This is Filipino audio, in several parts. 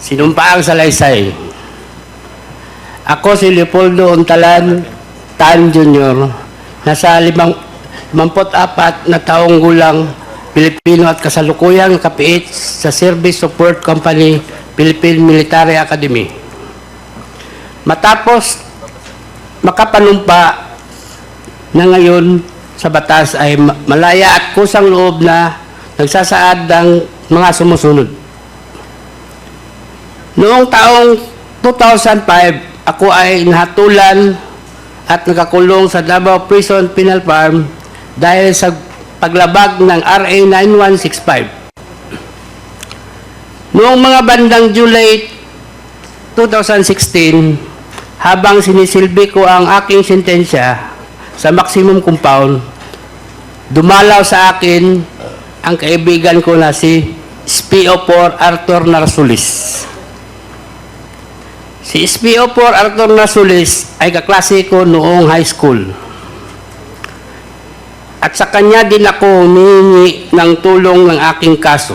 Sinumpaang Salaysay. Ako si Leopoldo Untalan Tan Jr. Nasa 54 na taong gulang Pilipino at kasalukuyang kapiit sa Service Support Company Philippine Military Academy. Matapos makapanumpa na ngayon sa batas ay malaya at kusang loob na nagsasaad ng mga sumusunod. Noong taong 2005, ako ay nahatulan at nakakulong sa Davao Prison Penal Farm dahil sa paglabag ng RA 9165. Noong mga bandang July 2016, habang sinisilbi ko ang aking sentensya sa maximum compound, dumalaw sa akin ang kaibigan ko na si SPO4 Arthur Narsulis. Si SPO4 Arthur Narsulis ay kaklase ko noong high school. At sa kanya din ako humihingi ng tulong ng aking kaso.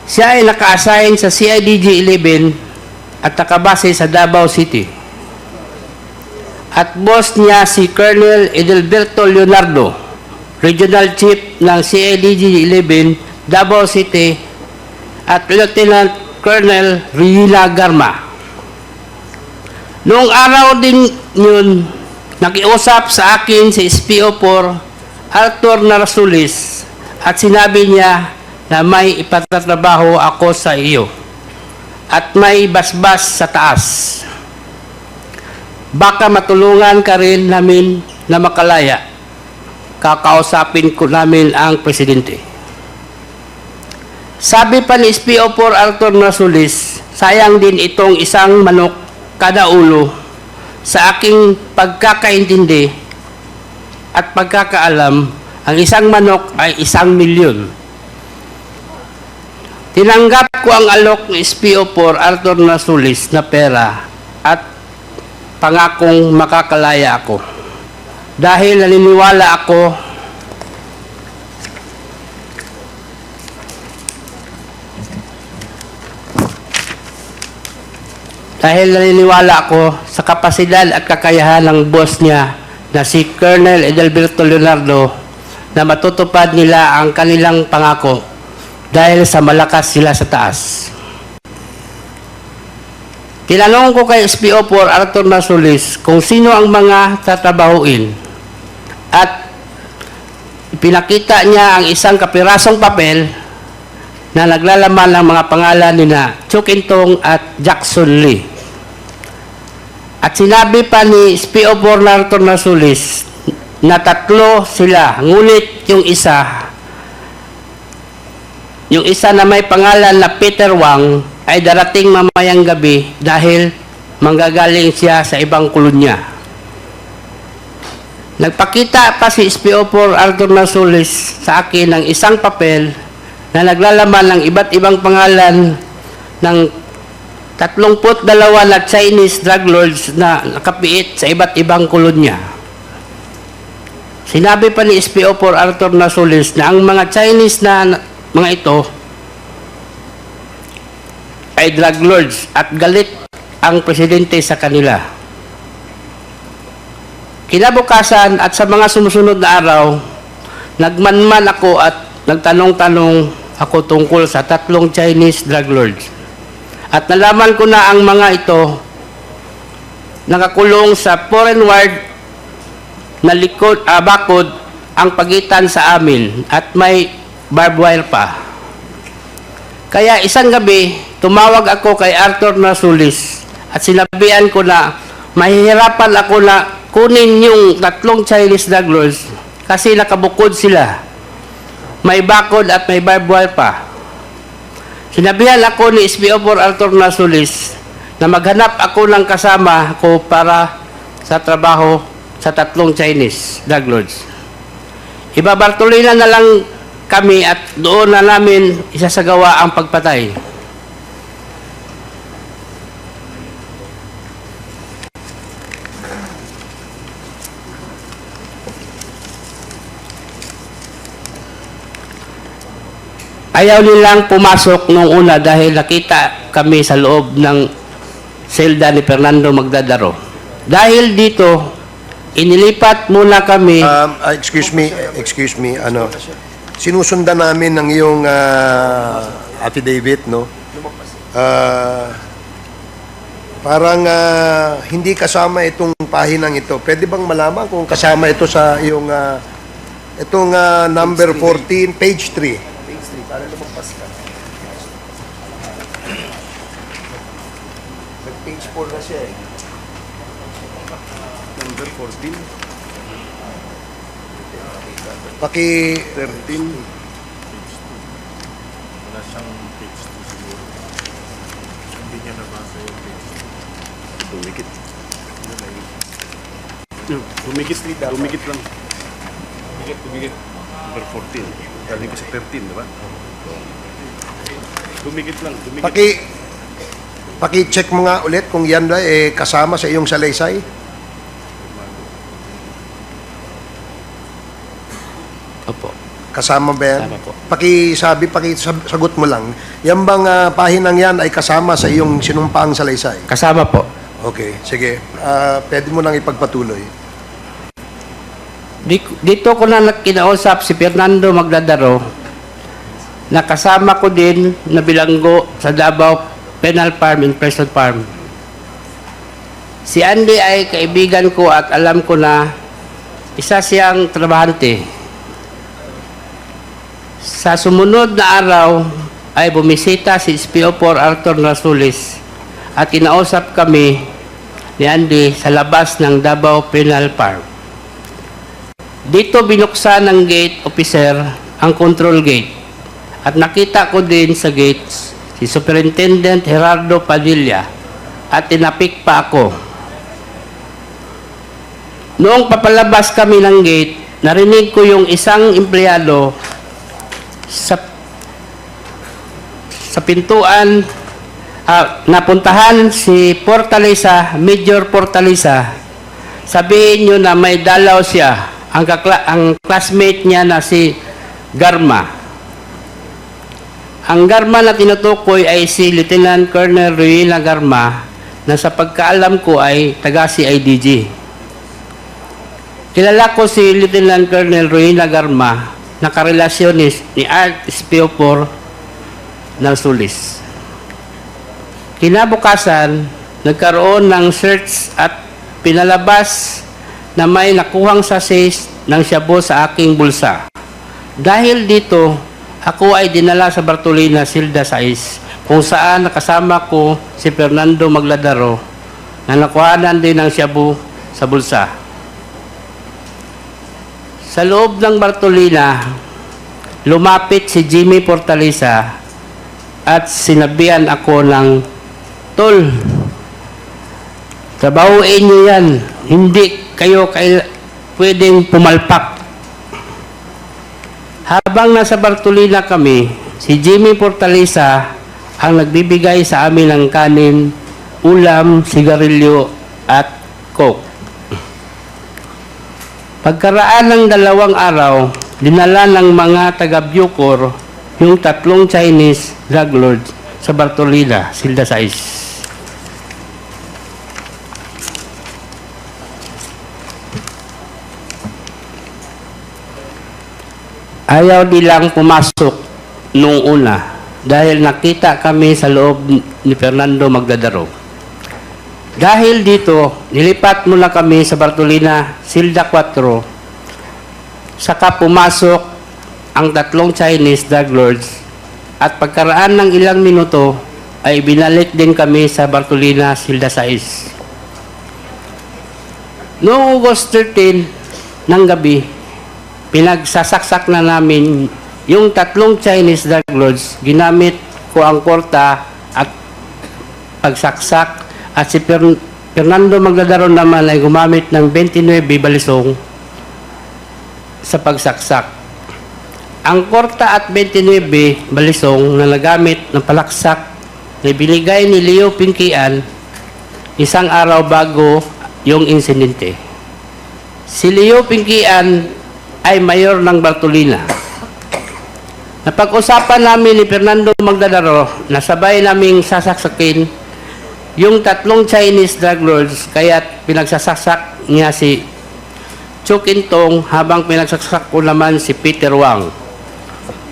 Siya ay naka-assign sa CIDG 11 at nakabase sa Davao City. At boss niya si Colonel Edelberto Leonardo, Regional Chief ng CIDG 11 Davao City, at Lieutenant Colonel Rina Garma. Noong araw din yun, nakiusap sa akin si SPO4 Arthur Narsulis at sinabi niya na may ipatatrabaho ako sa iyo at may basbas sa taas. Baka matulungan ka rin namin na makalaya. Kakausapin ko namin ang presidente. Sabi pa ni SPO4 Arthur Narsulis, sayang din itong isang manok kada ulo. Sa aking pagkakaintindi at pagkakaalam, ang isang manok ay 1,000,000. Tinanggap ko ang alok ni SPO4 Arthur Narsulis na pera at pangakong makakalaya ako. Dahil naniniwala ako sa kapasidad at kakayahan ng boss niya na si Colonel Edelberto Leonardo na matutupad nila ang kanilang pangako dahil sa malakas sila sa taas. Tinanong ko kay SPO4 Arthur Narsulis kung sino ang mga tatrabahuin at pinakita niya ang isang kapirasong papel na naglalaman ng mga pangalan ni na Chukintong at Jackson Lee. At sinabi pa ni SPO4 Arthur Narsulis na 3 sila, ngunit yung isa na may pangalan na Peter Wang ay darating mamayang gabi dahil manggagaling siya sa ibang kolonya. Nagpakita pa si SPO4 Arthur Narsulis sa akin ng isang papel na naglalaman ng iba't ibang pangalan ng 32 na Chinese drug lords na nakapiit sa iba't ibang kolonya. Sinabi pa ni SPO4 Arthur Narsulis na ang mga Chinese na mga ito ay drug lords at galit ang presidente sa kanila. Kinabukasan at sa mga sumusunod na araw, nagmanman ako at nagtanong-tanong ako tungkol sa 3 Chinese drug lords. At nalaman ko na ang mga ito nakakulong sa foreign ward na bakod ang pagitan sa amin at may barbed wire pa. Kaya isang gabi, tumawag ako kay Arthur Narsulis at sinabihan ko na mahihirapan ako na kunin yung 3 Chinese drug lords kasi nakabukod sila. May bakod at may barbed wire pa. Sinabihan ako ni SPO4 Arthur Narsulis na maghanap ako ng kasama ko para sa trabaho sa 3 Chinese drug lords. Ibabartolina na lang kami at doon na namin isasagawa ang pagpatay. Ayaw nilang pumasok nung una dahil nakita kami sa loob ng selda ni Fernando Magdadaro. Dahil dito, inilipat muna kami. Excuse me, ano, sinusundan namin ng iyong affidavit, no? Parang hindi kasama itong pahinang ito. Pwede bang malaman kung kasama ito sa iyong itong number 14, page 3? Page 3, para lumagpas ka. Nag-page 4 na siya eh. Number 14? Paki 13. Wala siyang page 2 siguro. Hindi niya nabasa yung page 2. Dumikit. Dumikit lang. Dumikit. Number 14. Galing kasi 13, di ba? Dumikit lang. Paki-check mo nga ulit kung yan ba kasama sa iyong salaysay. Opo. Kasama ba yan? Kasama po. Pakisagot mo lang. Yan bang pahinang yan ay kasama sa iyong sinumpaang salaysay? Kasama po. Okay, sige. Pwede mo nang ipagpatuloy. Dito ko na kinausap si Fernando Magdadaro na kasama ko din na bilanggo sa Davao Penal Farm and Person Farm. Si Andy ay kaibigan ko at alam ko na isa siyang trabahante. Sa sumunod na araw ay bumisita si SPO4 Arthur Rasulis at kinausap kami ni Andy sa labas ng Davao Penal Farm. Dito binuksan ng gate officer ang control gate at nakita ko din sa gates si Superintendent Gerardo Padilla at tinapik pa ako. Noong papalabas kami ng gate, narinig ko yung isang empleyado sa pintuan napuntahan si Fortaleza, Major Fortaleza. Sabihin nyo na may dalaw siya. Ang classmate niya na si Garma. Ang Garma na tinutukoy ay si Lieutenant Colonel Ruila Garma na sa pagkaalam ko ay taga CIDG. Kilala ko si Lieutenant Colonel Ruila Garma na karelasyon ni Art SPO4 ng Sulis. Kinabukasan, nagkaroon ng search at pinalabas na may nakuhang sachets ng shabu sa aking bulsa. Dahil dito, ako ay dinala sa Bartolina, Silda 6, kung saan nakasama ko si Fernando Magdadaro na nakuhanan din ng shabu sa bulsa. Sa loob ng Bartolina, lumapit si Jimmy Fortaleza at sinabihan ako ng, "Tol, trabahuin niyo yan. Hindi kayo pwedeng pumalpak." Habang nasa Bartolina kami, si Jimmy Fortaleza ang nagbibigay sa amin ng kanin, ulam, sigarilyo at coke. Pagkaraan ng 2 araw, dinala ng mga taga-Bucor yung 3 Chinese drug lords sa Bartolina, Silda 6. Ayaw nilang pumasok nung una dahil nakita kami sa loob ni Fernando Magdadaro. Dahil dito, nilipat muna kami sa Bartolina, Silda 4, saka pumasok ang 3 Chinese drug lords at pagkaraan ng ilang minuto ay binalik din kami sa Bartolina, Silda 6. Noong August 13 ng gabi, pinagsasaksak na namin yung 3 Chinese drug lords. Ginamit ko ang korta at pagsaksak at si Fernando Magdadaro naman ay gumamit ng 29 balisong sa pagsaksak. Ang korta at 29 balisong na nagamit ng palaksak na binigay ni Leo Pinkian isang araw bago yung insidente. Si Leo Pinkian ay mayor ng Bartolina. Napag-usapan namin ni Fernando Magdadaro na sabay naming sasaksakin yung tatlong Chinese drug lords, kaya pinagsasaksak niya si Chu Kintong habang pinagsaksak ko naman si Peter Wang.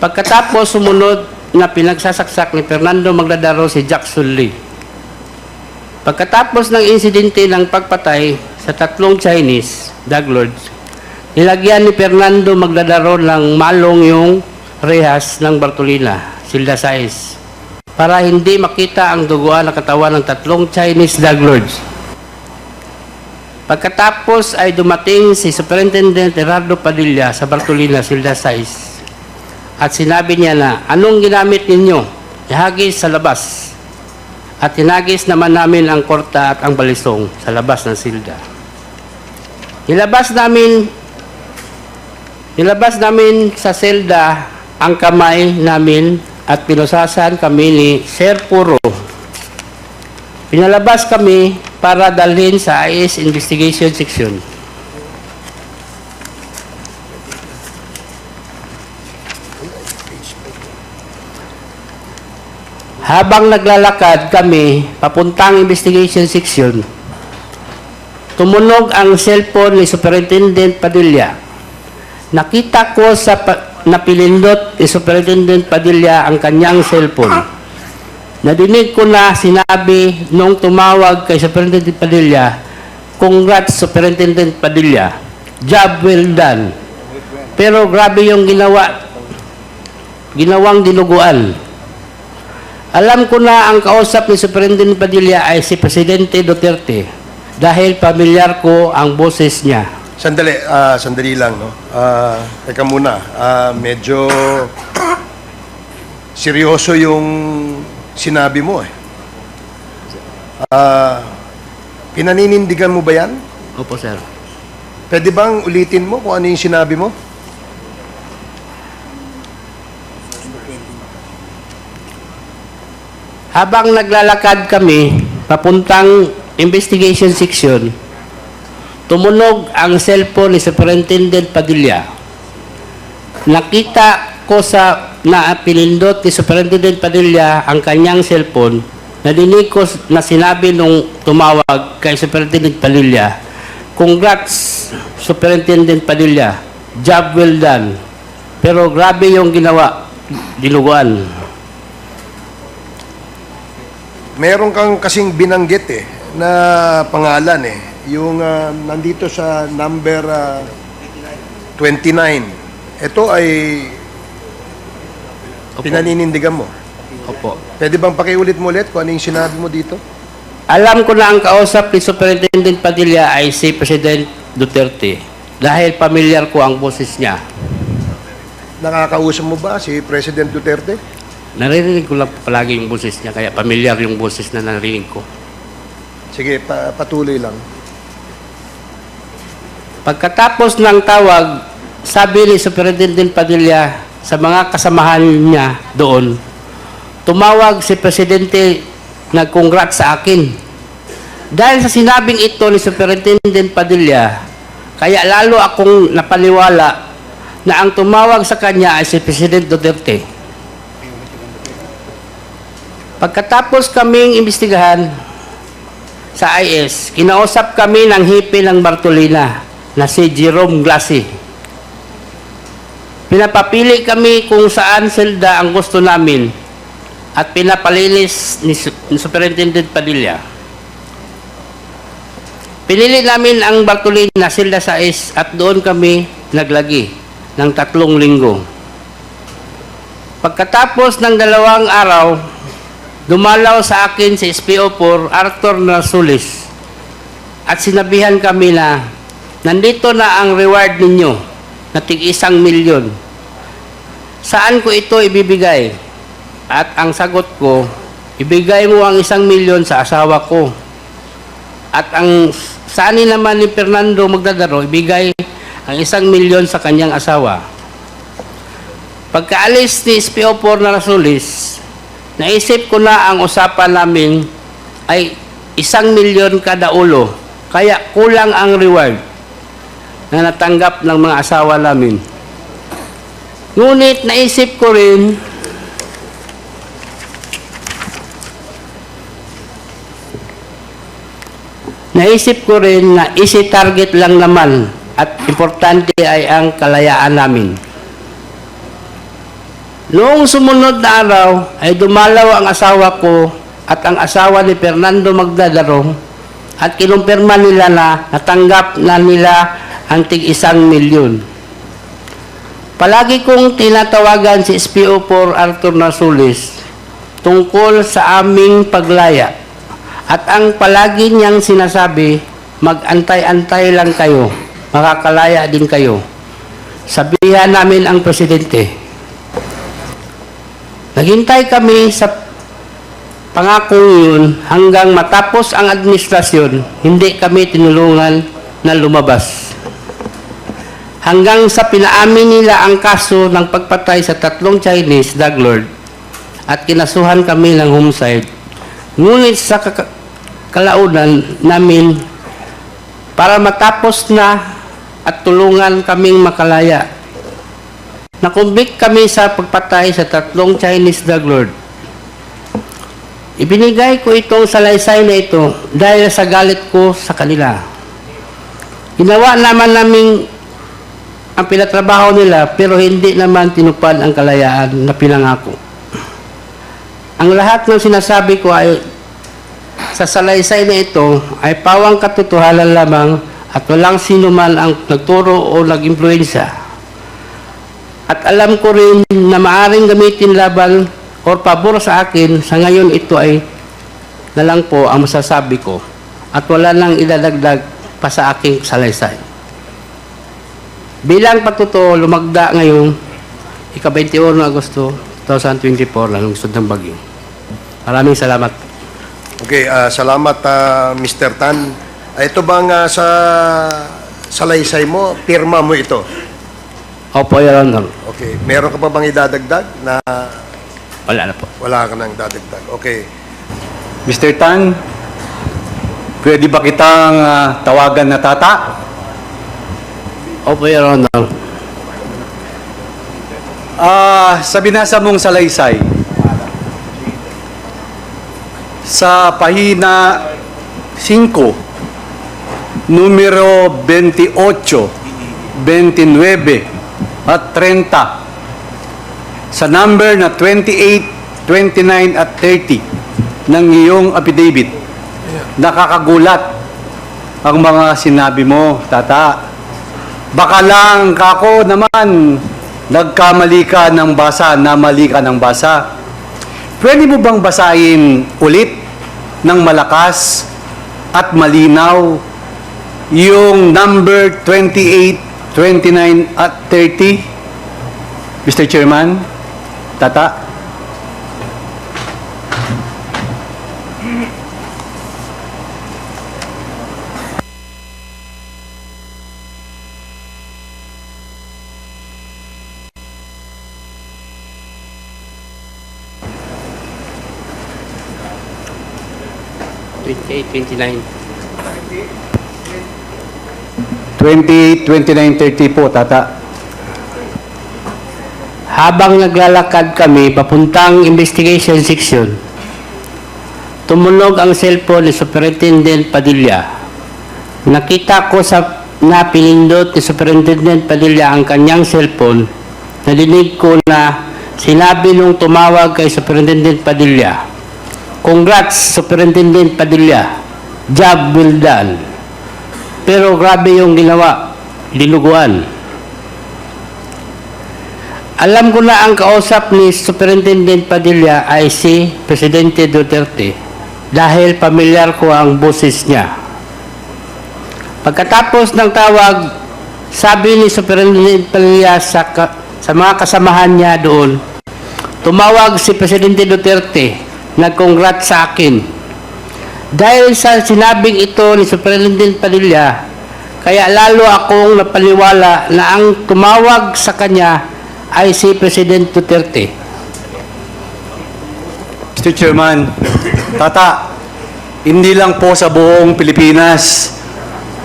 Pagkatapos sumunod na pinagsasaksak ni Fernando Magdadaro si Jackson Lee. Pagkatapos ng insidente ng pagpatay sa tatlong Chinese drug lords, nilagyan ni Fernando Magdadaro ng malong yung rehas ng Bartolina, Silda Sais, para hindi makita ang duguan na katawan ng tatlong Chinese drug lords. Pagkatapos ay dumating si Superintendent Gerardo Padilla sa Bartolina, Silda Sais, at sinabi niya na, anong ginamit ninyo? Ihagis sa labas. At hinagis naman namin ang korta at ang balisong sa labas ng silda. Nilabas namin sa silda ang kamay namin at pinusasan kami ni Sir Puro. Pinalabas kami para dalhin sa IS Investigation Section. Habang naglalakad kami papuntang Investigation Section, tumunog ang cellphone ni Superintendent Padilla. Nakita ko sa napilindot ni Superintendent Padilla ang kanyang cellphone. Nadinig ko na sinabi nung tumawag kay Superintendent Padilla, "Congrats, Superintendent Padilla. Job well done." Pero grabe yung ginawang dinuguan. Alam ko na ang kausap ni Superintendent Padilla ay si Presidente Duterte dahil pamilyar ko ang boses niya. Sandali lang, no? Teka muna, medyo seryoso yung sinabi mo, eh. Pinaninindigan mo ba yan? Opo, sir. Pwede bang ulitin mo kung ano yung sinabi mo? Habang naglalakad kami papuntang Investigation Section, tumunog ang cellphone ni Superintendent Padilla. Nakita ko sa pinindot ni Superintendent Padilla ang kanyang cellphone. Nadinig ko na sinabi nung tumawag kay Superintendent Padilla, "Congrats, Superintendent Padilla. Job well done." Pero grabe yung dinuguan. Meron kang kasing binanggit, na pangalan, yung nandito sa number 29. Ito ay pinaninindigan mo. Opo. Pwede bang pakiulit mo ulit kung ano yung sinabi mo dito? Alam ko na ang kausap ni Superintendent Padilla ay si President Duterte dahil pamilyar ko ang boses niya. Nakakausap mo ba si President Duterte? Naririnig ko lang palagi yung boses niya, kaya pamilyar yung boses na narinig ko. Sige, patuloy lang. Pagkatapos ng tawag, sabi ni Superintendent Padilla sa mga kasamahan niya doon, tumawag si Presidente nag-congrats sa akin. Dahil sa sinabing ito ni Superintendent Padilla, kaya lalo akong napaniwala na ang tumawag sa kanya ay si President Duterte. Pagkatapos kaming imbestigahan sa IS, kinausap kami ng hipi ng Bartolina na si Jerome Glassi. Pinapapili kami kung saan selda ang gusto namin at pinapalinis ni Superintendent Padilla. Pinili namin ang Bartolina, Silda Sais, at doon kami naglagi ng 3 linggo. Pagkatapos ng 2 araw, dumalaw sa akin si SPO4 Arthur Narsulis at sinabihan kami na nandito na ang reward ninyo na tig-1 milyon. Saan ko ito ibibigay? At ang sagot ko, ibigay mo ang 1 milyon sa asawa ko. At ang sani naman ni Fernando Magdadaro, ibigay ang 1 milyon sa kanyang asawa. Pagkaalis ni SPO4 Narsulis, naisip ko na ang usapan namin ay 1 milyon kada ulo, kaya kulang ang reward na natanggap ng mga asawa namin. Ngunit naisip ko rin na isi-target lang naman at importante ay ang kalayaan namin. Noong sumunod na araw ay dumalaw ang asawa ko at ang asawa ni Fernando Magdadarong at kinumpirma nila na natanggap na nila ang tig-1,000,000. Palagi kong tinatawagan si SPO4 Arthur Narsulis tungkol sa aming paglaya at ang palagi niyang sinasabi, mag-antay-antay lang kayo, makakalaya din kayo. Sabihan namin ang presidente. Naghintay kami sa pangakong yun hanggang matapos ang administrasyon, hindi kami tinulungan na lumabas. Hanggang sa pinaamin nila ang kaso ng pagpatay sa 3 Chinese drug lord at kinasuhan kami ng homicide. Ngunit sa kalaunan namin para matapos na at tulungan kaming makalaya. Nakumbik kami sa pagpatay sa 3 Chinese drug lord. Ibinigay ko itong salaysay na ito dahil sa galit ko sa kanila. Ginawa naman namin ang pinatrabaho nila pero hindi naman tinupad ang kalayaan na pinangako. Ang lahat ng sinasabi ko ay sa salaysay na ito ay pawang katotohanan lamang at walang sino man ang nagturo o nag-impluensya. At alam ko rin na maaring gamitin laban o pabor sa akin, sa ngayon ito ay na lang po ang masasabi ko at wala nang idadagdag pa sa aking salaysay. Bilang patuto, lumagda ngayong ika-21 Agosto 2024 na lungsod ng Baguio. Maraming salamat. Okay, salamat Mr. Tan. Ito bang sa salaysay mo, pirma mo ito? Opo, Your Honor. Okay, meron ka pa bang idadagdag na Wala na po. wala ka nang dadagdag? Okay. Mr. Tan, pwede ba kitang tawagan na tata? Opo, Your Honor. Sa binasa mong salaysay, sa pahina 5, numero 28, 29, at 30, sa number na 28, 29, at 30 ng iyong affidavit, nakakagulat ang mga sinabi mo, tata. Baka lang kako naman nagkamali ka ng basa, namali ka ng basa. Pwede mo bang basahin ulit ng malakas at malinaw yung number 28, 29 at 30? Mr. Chairman, tata. $28, $29. 28, 29, 30 po, tata. Habang naglalakad kami papuntang investigation section, tumunog ang cellphone ni Superintendent Padilla. Nakita ko sa napilindot ni Superintendent Padilla ang kanyang cellphone. Nadinig ko na sinabi nung tumawag kay Superintendent Padilla, "Congrats, Superintendent Padilla. Job well done." Pero grabe yung ginawa, dinuguan. Alam ko na ang kausap ni Superintendent Padilla ay si Presidente Duterte dahil pamilyar ko ang boses niya. Pagkatapos ng tawag, sabi ni Superintendent Padilla sa mga kasamahan niya doon, tumawag si Presidente Duterte, nag-congrats sa akin. Dahil sa sinabing ito ni Superintendent Padilla, kaya lalo akong napaniwala na ang tumawag sa kanya ay si President Duterte. Mr. Chairman, tata, hindi lang po sa buong Pilipinas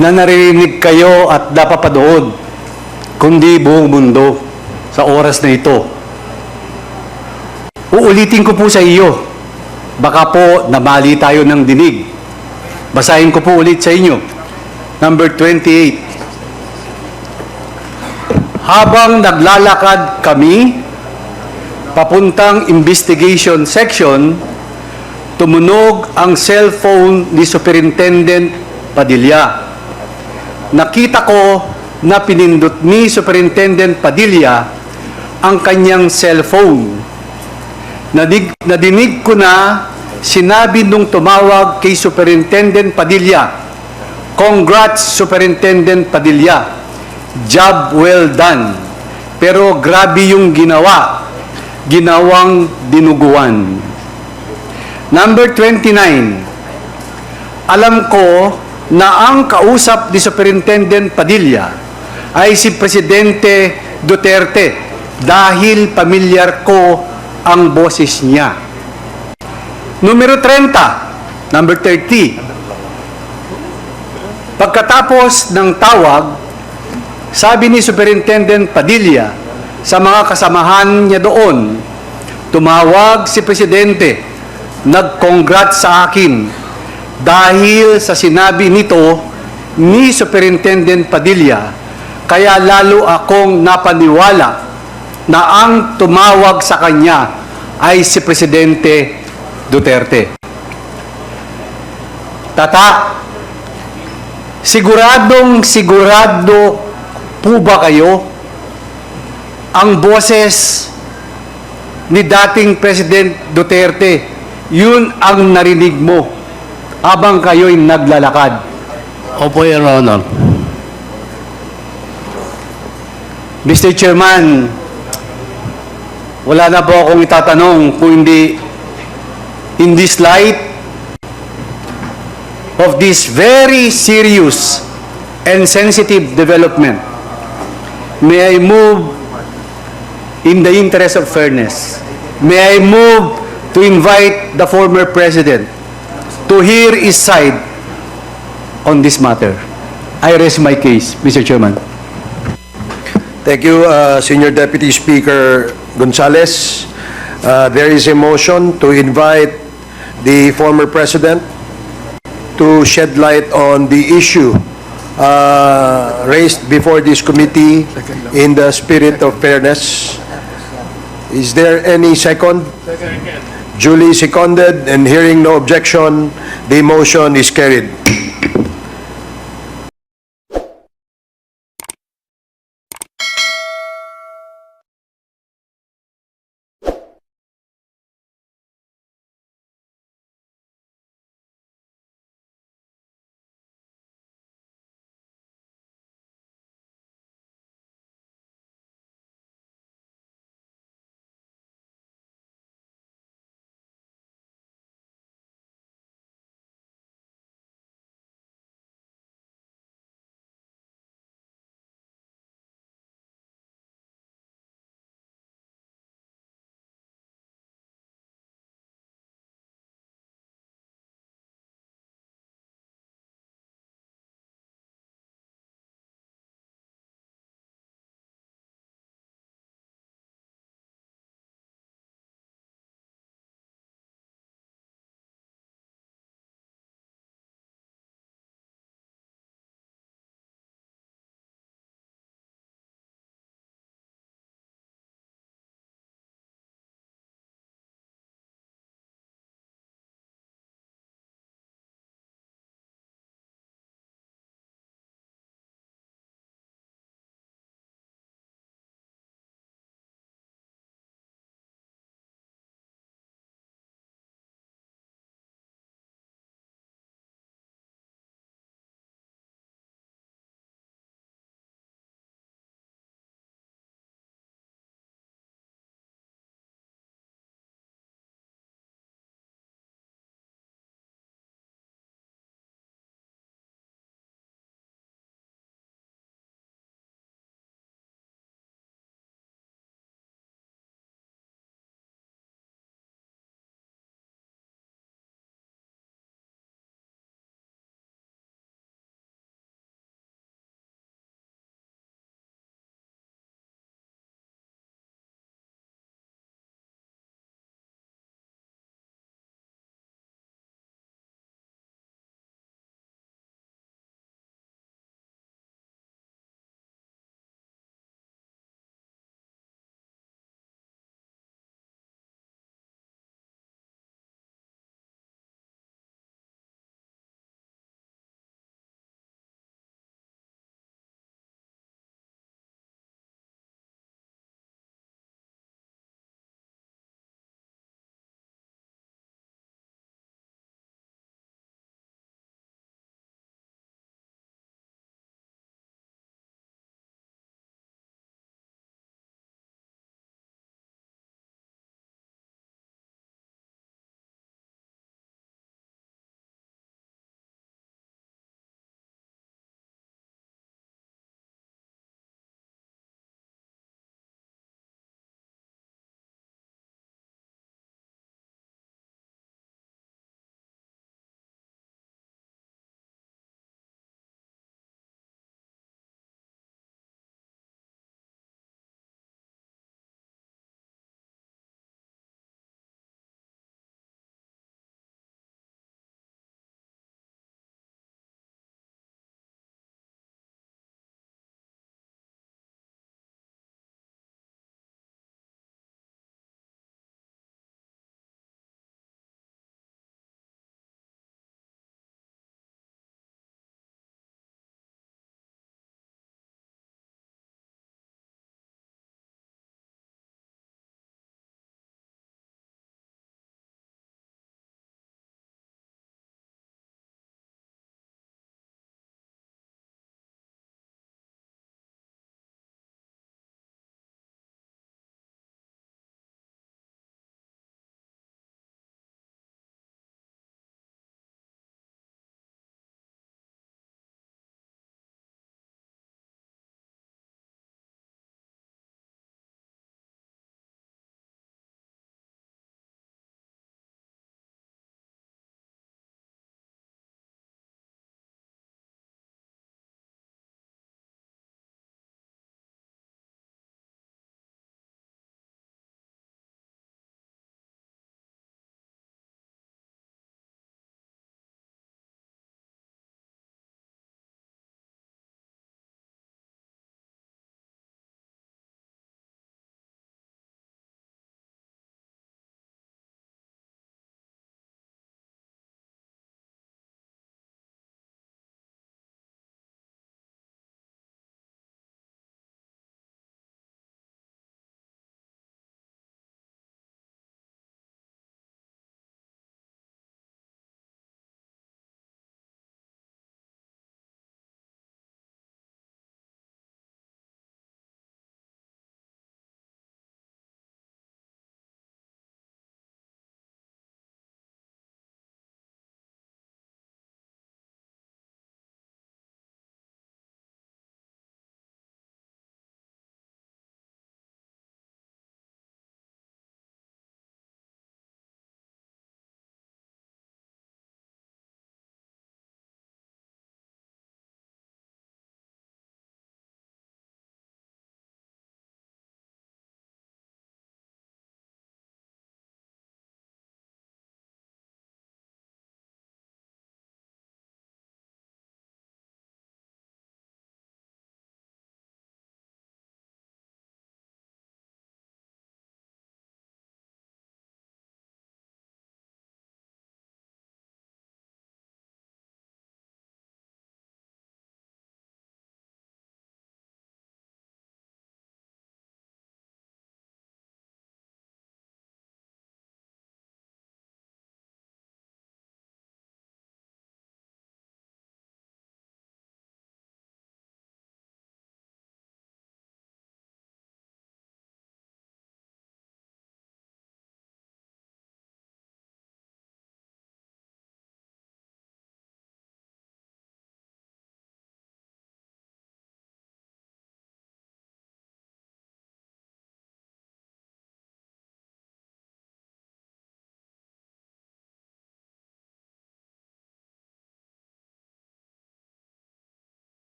na naririnig kayo at napapadood, kundi buong mundo. sa oras na ito. Uulitin ko po sa iyo. Baka po namali tayo ng dinig. Basahin ko po ulit sa inyo. Number 28. Habang naglalakad kami papuntang investigation section, tumunog ang cellphone ni Superintendent Padilla. Nakita ko na pinindot ni Superintendent Padilla ang kanyang cellphone. Nadinig ko na sinabi nung tumawag kay Superintendent Padilla, "Congrats, Superintendent Padilla. Job well done. Pero grabe yung ginawang dinuguan." Number 29. Alam ko na ang kausap ni Superintendent Padilla ay si Presidente Duterte dahil pamilyar ko ang boses niya. Numero 30. Number 30. Pagkatapos ng tawag, sabi ni Superintendent Padilla sa mga kasamahan niya doon, tumawag si Presidente, nag-congrats sa akin dahil sa sinabi nito ni Superintendent Padilla, kaya lalo akong napaniwala na ang tumawag sa kanya ay si Presidente Duterte. Tata, sigurado po ba kayo ang boses ni dating President Duterte, yun ang narinig mo habang kayo'y naglalakad? Opo, Your Honor. Mr. Chairman, wala na po akong itatanong kung hindi in this light of this very serious and sensitive development. May I move in the interest of fairness? May I move to invite the former president to hear his side on this matter? I raise my case, Mr. Chairman. Thank you, Senior Deputy Speaker Gonzales. There is a motion to invite the former president to shed light on the issue raised before this committee in the spirit of fairness. Is there any second? Duly seconded, and hearing no objection, the motion is carried.